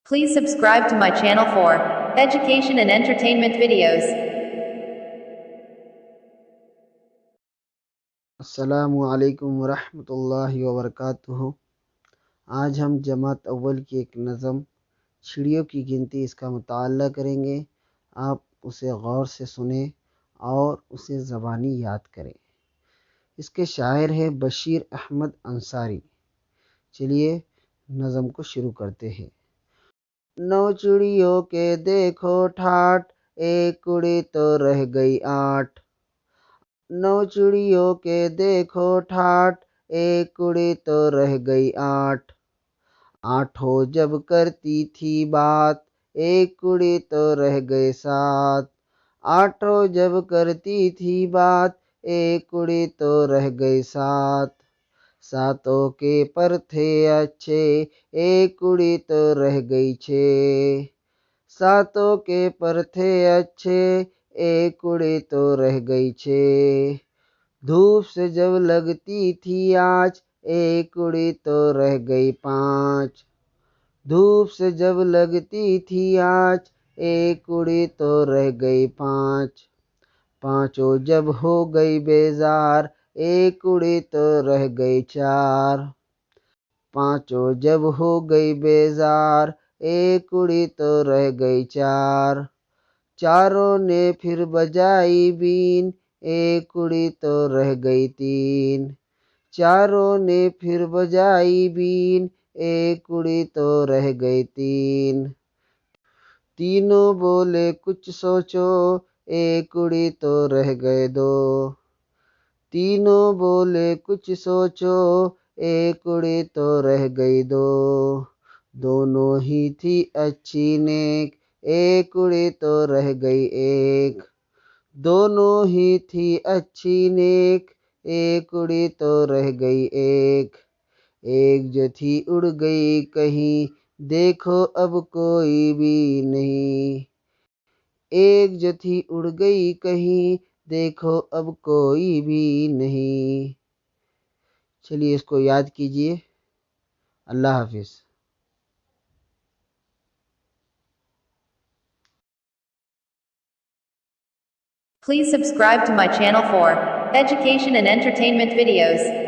Please subscribe to my channel for education and entertainment videos. अस्सलामु अलैकुम वरहमतुल्लाहि वबरकातुहू। आज हम जमात अव्वल की एक नज़म चिड़ियों की गिनती इसका मुताला करेंगे। आप उसे गौर से सुने और उसे ज़बानी याद करें। इसके शायर हैं बशीर अहमद अंसारी। चलिए नज़म को शुरू करते हैं। 9 चिड़ियों के देखो ठाठ, एक उड़ी तो रह गई 8। 9 चिड़ियों के देखो ठाठ, एक उड़ी तो रह गई 8। आठों जब करती थी बात, एक उड़ी तो रह गए 7। आठों जब करती थी बात, एक उड़ी तो रह गए 7। सातों के पर थे अच्छे, एक उड़ी तो रह गई 6। सातों के पर थे अच्छे, एक उड़ी तो रह गई 6। धूप से जब लगती थी आज, एक उड़ी तो रह गई 5। धूप से जब लगती थी आज, एक उड़ी तो रह गई 5। पांचों जब हो गई बेजार, एक उड़ी तो रह गई 4। पांचों जब हो गई बेजार, एक उड़ी तो रह गई 4। चारों ने फिर बजाई बीन, एक उड़ी तो रह गई 3। चारों ने फिर बजाई बीन, एक उड़ी तो रह गई 3। तीनों बोले कुछ सोचो, एक उड़ी तो रह गए 2। तीनों बोले कुछ सोचो, एक उड़ी तो रह गई 2। दोनों ही थी अच्छी नेक, एक उड़ी तो रह गई 1। दोनों ही थी अच्छी नेक, एक उड़ी तो रह गई 1। एक जो थी उड़ गई कहीं, देखो अब कोई भी नहीं। एक जो थी उड़ गई कहीं, देखो अब कोई भी नहीं। चलिए इसको याद कीजिए। अल्लाह हाफिज़। Please subscribe to my channel for education and entertainment videos.